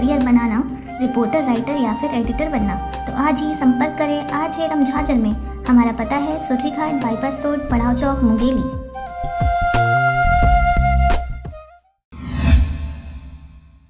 Career बनाना, reporter, writer या फिर editor बनना, तो आज ही संपर्क करें RJ झाझर में। हमारा पता है सुर्रीघाट, बाईपास रोड, पड़ाव चौक, मुंगेली।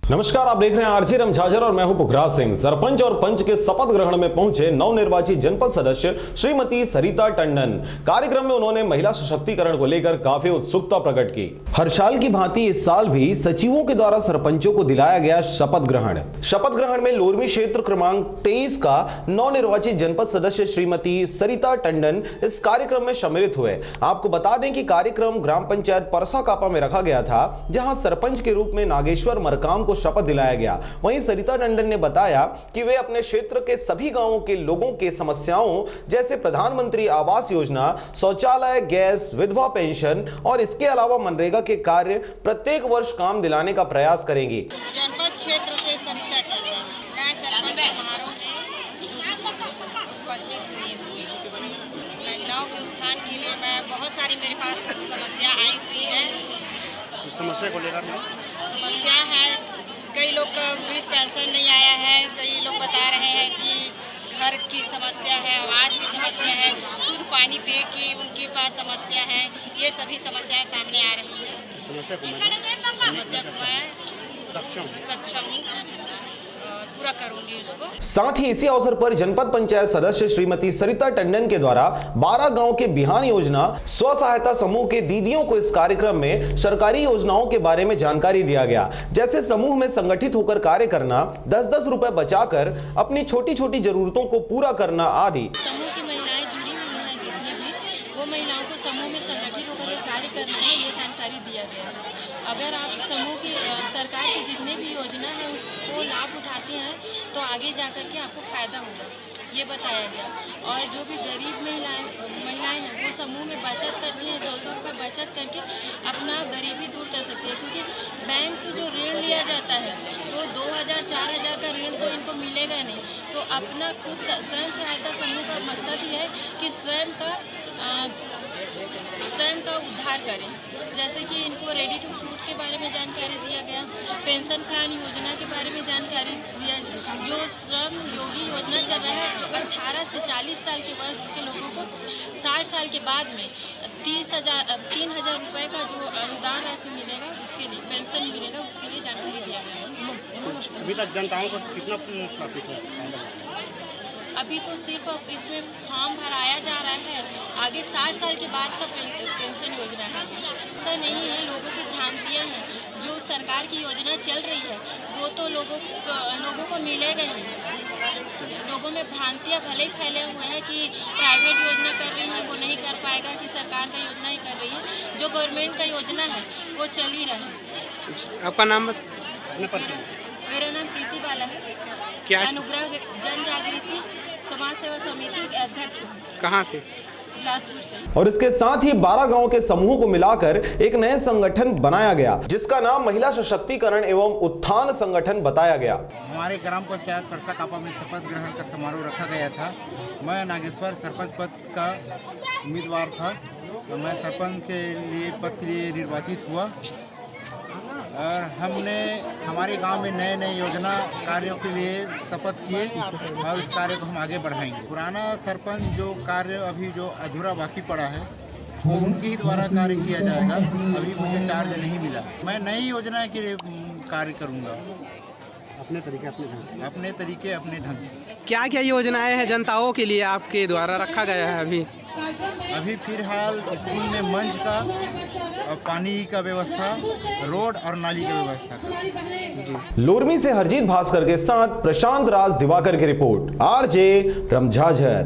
नमस्कार, आप देख रहे हैं RJ झाझर और मैं हूं पुखराज सिंह। सरपंच और पंच के शपथ ग्रहण में पहुंचे नवनिर्वाचित जनपद सदस्य श्रीमती सरिता टंडन। कार्यक्रम में उन्होंने महिला सशक्तिकरण को लेकर काफी उत्सुकता प्रकट की। हर साल की भांति इस साल भी सचिवों के द्वारा सरपंचों को दिलाया गया शपथ ग्रहण। शपथ ग्रहण में लोरमी क्षेत्र क्रमांक 23 का नवनिर्वाचित जनपद सदस्य श्रीमती सरिता टंडन इस कार्यक्रम में सम्मिलित हुए। आपको बता दें कि कार्यक्रम ग्राम पंचायत परसाकापा में रखा गया था, जहां सरपंच के रूप में नागेश्वर मरकाम को शपथ दिलाया गया। वहीं सरिता टंडन ने बताया कि वे अपने क्षेत्र के सभी गांवों के लोगों के समस्याओं जैसे प्रधानमंत्री आवास योजना, शौचालय, गैस, विधवा पेंशन और इसके अलावा मनरेगा के कार्य प्रत्येक वर्ष काम दिलाने का प्रयास करेंगी। जनपद क्षेत्र से सरिता टंडन मैं सरपंच समारोह में उपस्थित हुई। महिलाओं के उत्थान के लिए मैं बहुत सारी मेरे पास समस्या आई हुई है। इस समस्या को लेकर समस्या है, कई लोग का वृद्ध पेंशन नहीं आया है, कई लोग बता रहे हैं कि घर की समस्या है, आवास की समस्या है, शुद्ध पानी पे की उनके पास समस्या है। ये सभी समस्याएं सामने आ रही है। समस्या को मैं सक्षम और पूरा करूंगी उसको। साथ ही इसी अवसर पर जनपद पंचायत सदस्य श्रीमती सरिता टंडन के द्वारा 12 गांव के बिहान योजना स्व सहायता समूह के दीदियों को इस कार्यक्रम में सरकारी योजनाओं के बारे में जानकारी दिया गया, जैसे समूह में संगठित होकर कार्य करना, 10-10 रुपए बचाकर अपनी छोटी छोटी जरूरतों को पूरा करना आदि। समूह की महिलाएं जुड़ी हुई हैं, जितनी भी वो महिलाओं को समूह में संगठित होकर कार्य करना है, ये जानकारी दिया गया है। अगर आप समूह की सरकार की जितने भी योजना है उसको लाभ उठाते हैं तो आगे जाकर के आपको फायदा होगा, ये बताया गया। और जो भी गरीब महिलाएं हैं वो समूह में बचत करती हैं, 100-100 रुपये बचत करके अपना गरीबी दूर कर सकती है। क्योंकि बैंक से जो ऋण लिया जाता है वो 2000-4000 का ऋण तो इनको मिलेगा नहीं। तो अपना खुद का स्वयं सहायता समूह का मकसद ही है कि स्वयं का उद्धार करें। जैसे कि इनको रेडी टू फूड के बारे में जानकारी दिया गया, पेंशन प्लान योजना के बारे में जानकारी दिया, जो श्रम योगी योजना चल रहा है, जो 18 से 40 साल के वर्ष के लोगों को 60 साल के बाद में 3,000 रुपये का जो अनुदान राशि मिलेगा, उसके लिए पेंशन मिलेगा, उसके लिए जानकारी दिया गया। अभी तक जनताओं को कितना प्रॉफिट है? अभी तो सिर्फ इसमें फॉर्म भराया जा रहा है, आगे 60 साल के बाद का पेंशन योजना है। ऐसा नहीं है, लोगों की भ्रांतियाँ हैं। जो सरकार की योजना चल रही है वो तो लोगों को मिलेगा ही। लोगों में भ्रांतियाँ भले ही फैले हुए हैं कि प्राइवेट योजना कर रही है वो नहीं कर पाएगा, कि सरकार का योजना ही कर रही है। जो गवर्नमेंट का योजना है वो चल ही रहा है। आपका नाम बताइए। मेरा नाम प्रीति बाला है। क्या? अनुग्रह जन जागृति समाज सेवा समिति के अध्यक्ष हूँ। कहाँ से? बिलासपुर से। और इसके साथ ही 12 गांवों के समूह को मिलाकर एक नए संगठन बनाया गया, जिसका नाम महिला सशक्तिकरण एवं उत्थान संगठन बताया गया। हमारे ग्राम पंचायत परसाकापा में शपथ ग्रहण का समारोह रखा गया था। मैं नागेश्वर सरपंच पद का उम्मीदवार था, तो मैं सरपंच के लिए पद के लिए निर्वाचित हुआ और हमने हमारे गांव में नए नए योजना कार्यों के लिए शपथ किए और इस कार्य को हम आगे बढ़ाएंगे। पुराना सरपंच जो कार्य अभी जो अधूरा बाकी पड़ा है वो उनके ही द्वारा कार्य किया जाएगा। अभी मुझे चार्ज नहीं मिला। मैं नई योजना के लिए कार्य करूंगा अपने तरीके अपने ढंग से। क्या क्या योजनाएं हैं जनताओं के लिए आपके द्वारा रखा गया है? अभी फिलहाल स्कूल में मंच का और पानी का व्यवस्था, रोड और नाली की व्यवस्था। लोरमी से हरजीत भास्कर के साथ प्रशांत राज दिवाकर की रिपोर्ट, RJ झाझर।